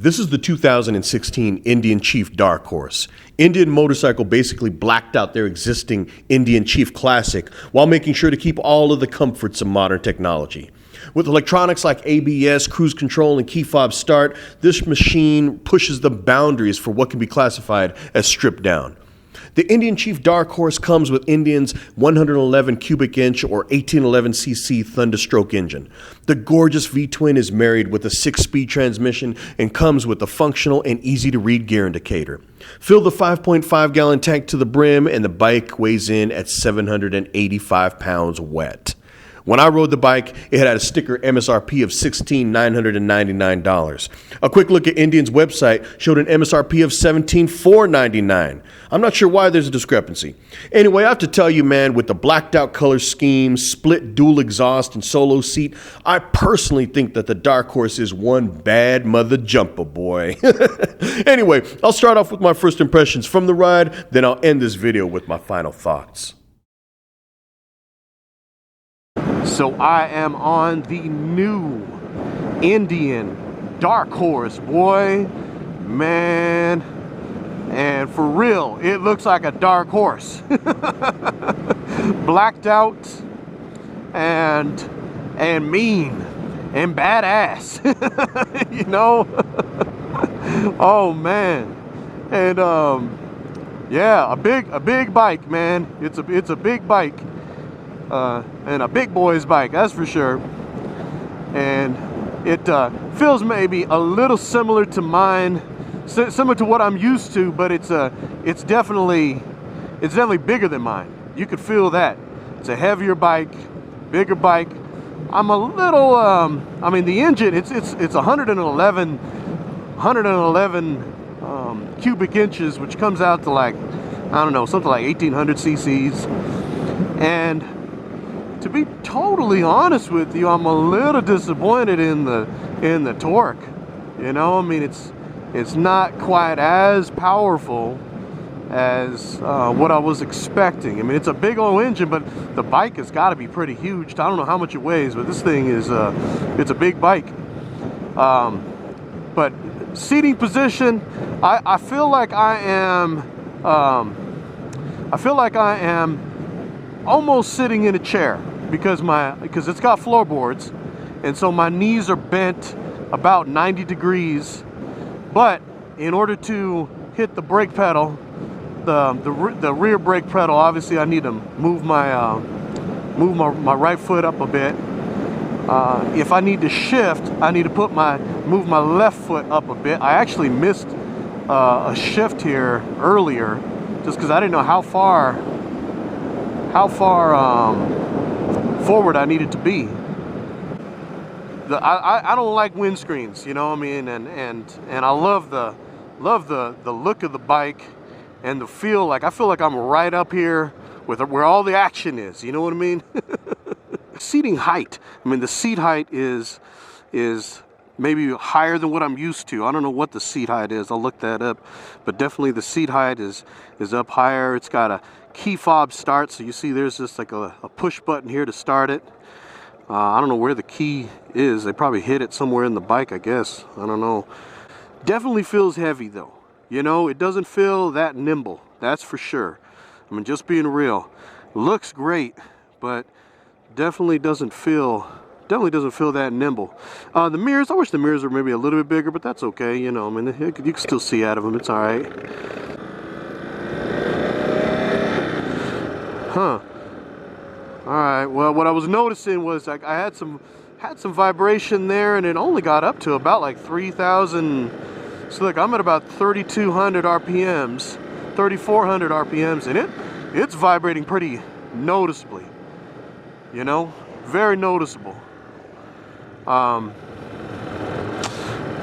This is the 2016 Indian Chief Dark Horse. Indian Motorcycle basically blacked out their existing Indian Chief Classic while making sure to keep all of the comforts of modern technology. With electronics like ABS, cruise control, and key fob start, this machine pushes the boundaries for what can be classified as stripped down. The Indian Chief Dark Horse comes with Indian's 111 cubic inch or 1811cc Thunderstroke engine. The gorgeous V-twin is married with a 6-speed transmission and comes with a functional and easy-to-read gear indicator. Fill the 5.5-gallon tank to the brim and the bike weighs in at 785 pounds wet. When I rode the bike, it had a sticker MSRP of $16,999. A quick look at Indian's website showed an MSRP of $17,499. I'm not sure why there's a discrepancy. Anyway, I have to tell you, man, with the blacked out color scheme, split dual exhaust, and solo seat, I personally think that the Dark Horse is one bad mother jumper, boy. Anyway, I'll start off with my first impressions from the ride, then I'll end this video with my final thoughts. So I am on the new Indian Dark Horse, boy, man, and for real, it looks like a dark horse. Blacked out and mean and badass, you know. Oh man, and yeah, a big bike, man. It's a big bike. And a big boy's bike, that's for sure. And it feels maybe a little similar to mine, similar to what I'm used to, but it's definitely bigger than mine. You could feel that. It's a heavier bike, bigger bike. I'm a little I mean, the engine, it's 111 cubic inches, which comes out to, like, I don't know, something like 1800 cc's. And to be totally honest with you, I'm a little disappointed in the torque. You know, I mean, it's not quite as powerful as what I was expecting. I mean, it's a big old engine, but the bike has got to be pretty huge. I don't know how much it weighs, but this thing is it's a big bike. But seating position, I feel like I am almost sitting in a chair because it's got floorboards, and so my knees are bent about 90 degrees. But in order to hit the brake pedal, the rear brake pedal, obviously I need to move my right foot up a bit. If I need to shift, I need to move my left foot up a bit. I actually missed a shift here earlier just because I didn't know how far forward I needed to be. I don't like windscreens, you know what I mean, and I love the look of the bike and the feel. Like, I feel like I'm right up here with where all the action is, you know what I mean? Seating height, I mean, the seat height is maybe higher than what I'm used to. I don't know what the seat height is, I'll look that up, but definitely the seat height is up higher. It's got a key fob start, so you see there's just like a push button here to start it. I don't know where the key is. They probably hid it somewhere in the bike, I guess. I don't know. Definitely feels heavy though. You know, it doesn't feel that nimble, that's for sure. I mean, just being real. Looks great, but definitely doesn't feel that nimble. The mirrors, I wish the mirrors were maybe a little bit bigger, but that's okay, you know. I mean, you can still see out of them, it's all right. Huh. All right, well, what I was noticing was I had some vibration there, and it only got up to about like 3,000. So look, I'm at about 3,200 RPMs, 3,400 RPMs, and it's vibrating pretty noticeably, you know, very noticeable.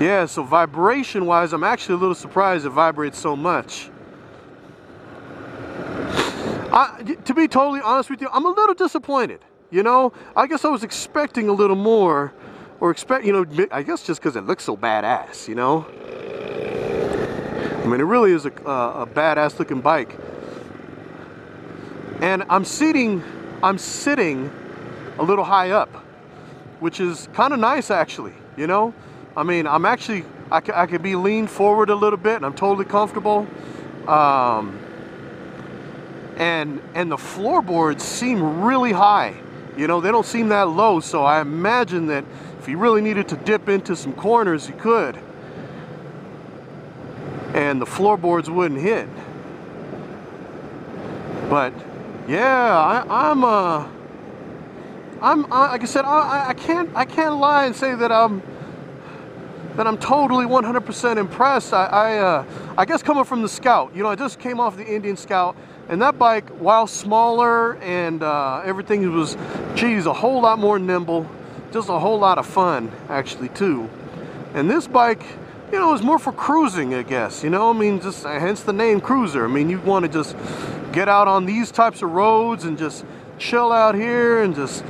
Yeah, so vibration wise, I'm actually a little surprised it vibrates so much. To be totally honest with you, I'm a little disappointed. You know, I guess I was expecting a little more, or I guess just because it looks so badass, you know. I mean, it really is a badass looking bike. And I'm sitting a little high up, which is kind of nice actually, you know. I mean, I'm actually I could be leaned forward a little bit, and I'm totally comfortable. And the floorboards seem really high. You know, they don't seem that low, so I imagine that if you really needed to dip into some corners, you could. And the floorboards wouldn't hit. But yeah, I'm like I said, I can't lie and say that I'm totally 100% impressed. I guess coming from the Scout, you know, I just came off the Indian Scout, and that bike, while smaller and everything was, geez, a whole lot more nimble, just a whole lot of fun actually too. And this bike, you know, is more for cruising, I guess. You know, I mean, just hence the name cruiser. I mean, you want to just get out on these types of roads and just chill out here and just,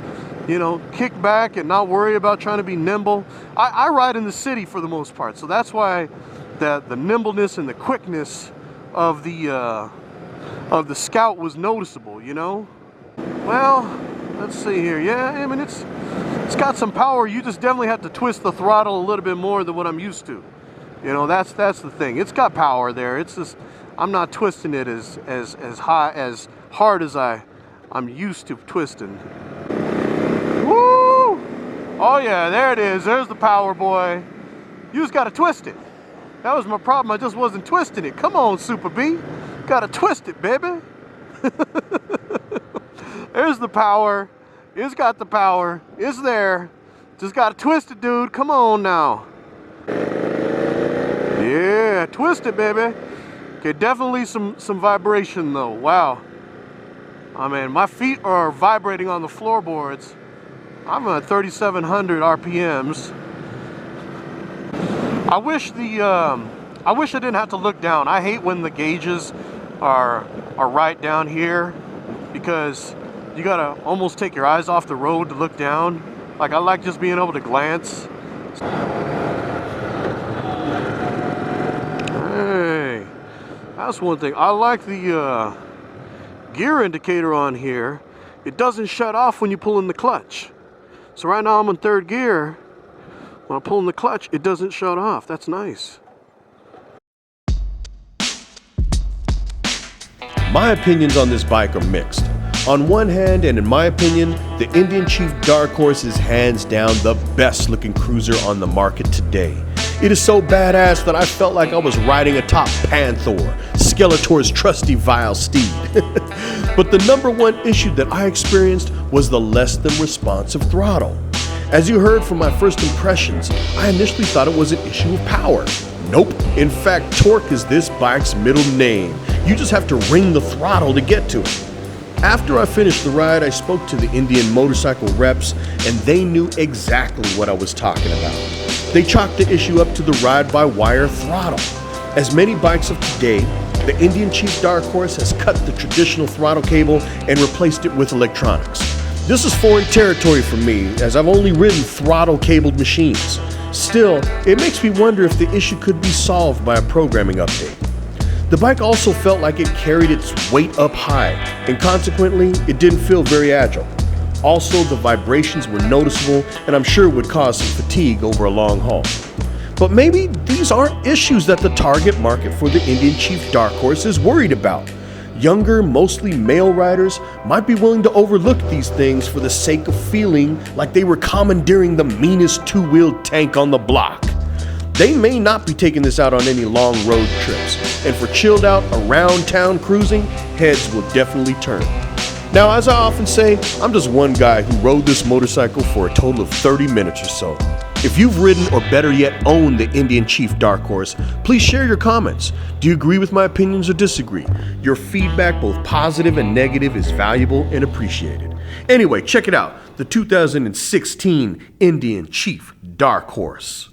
you know, kick back and not worry about trying to be nimble. I ride in the city for the most part, so that's why the nimbleness and the quickness of the Scout was noticeable, you know. Well, let's see here. Yeah, I mean, it's got some power. You just definitely have to twist the throttle a little bit more than what I'm used to. You know, that's the thing. It's got power there. It's just I'm not twisting it as hard as I'm used to twisting. Woo! Oh yeah, there it is. There's the power, boy. You just gotta twist it. That was my problem. I just wasn't twisting it. Come on, SoopaBee. Gotta twist it, baby. There's the power. It's got the power. It's there. Just gotta twist it, dude. Come on now. Yeah, twist it, baby. Okay, definitely some vibration though. Wow. I mean, my feet are vibrating on the floorboards. I'm at 3,700 RPMs. I wish I didn't have to look down. I hate when the gauges are right down here, because you gotta almost take your eyes off the road to look down. Like, I like just being able to glance. Hey, that's one thing. I like the gear indicator on here. It doesn't shut off when you pull in the clutch. So right now I'm in third gear. When I pull in the clutch, it doesn't shut off. That's nice. My opinions on this bike are mixed. On one hand, and in my opinion, the Indian Chief Dark Horse is hands down the best looking cruiser on the market today. It is so badass that I felt like I was riding atop Panther, Skeletor's trusty vile steed. But the number one issue that I experienced was the less than responsive throttle. As you heard from my first impressions, I initially thought it was an issue of power. Nope. In fact, torque is this bike's middle name. You just have to wring the throttle to get to it. After I finished the ride, I spoke to the Indian motorcycle reps, and they knew exactly what I was talking about. They chalked the issue up to the ride-by-wire throttle. As many bikes of today, the Indian Chief Dark Horse has cut the traditional throttle cable and replaced it with electronics. This is foreign territory for me, as I've only ridden throttle-cabled machines. Still, it makes me wonder if the issue could be solved by a programming update. The bike also felt like it carried its weight up high, and consequently, it didn't feel very agile. Also, the vibrations were noticeable, and I'm sure would cause some fatigue over a long haul. But maybe these aren't issues that the target market for the Indian Chief Dark Horse is worried about. Younger, mostly male riders might be willing to overlook these things for the sake of feeling like they were commandeering the meanest two-wheeled tank on the block. They may not be taking this out on any long road trips, and for chilled out around town cruising, heads will definitely turn. Now, as I often say, I'm just one guy who rode this motorcycle for a total of 30 minutes or so. If you've ridden, or better yet owned, the Indian Chief Dark Horse, please share your comments. Do you agree with my opinions or disagree? Your feedback, both positive and negative, is valuable and appreciated. Anyway, check it out, the 2016 Indian Chief Dark Horse.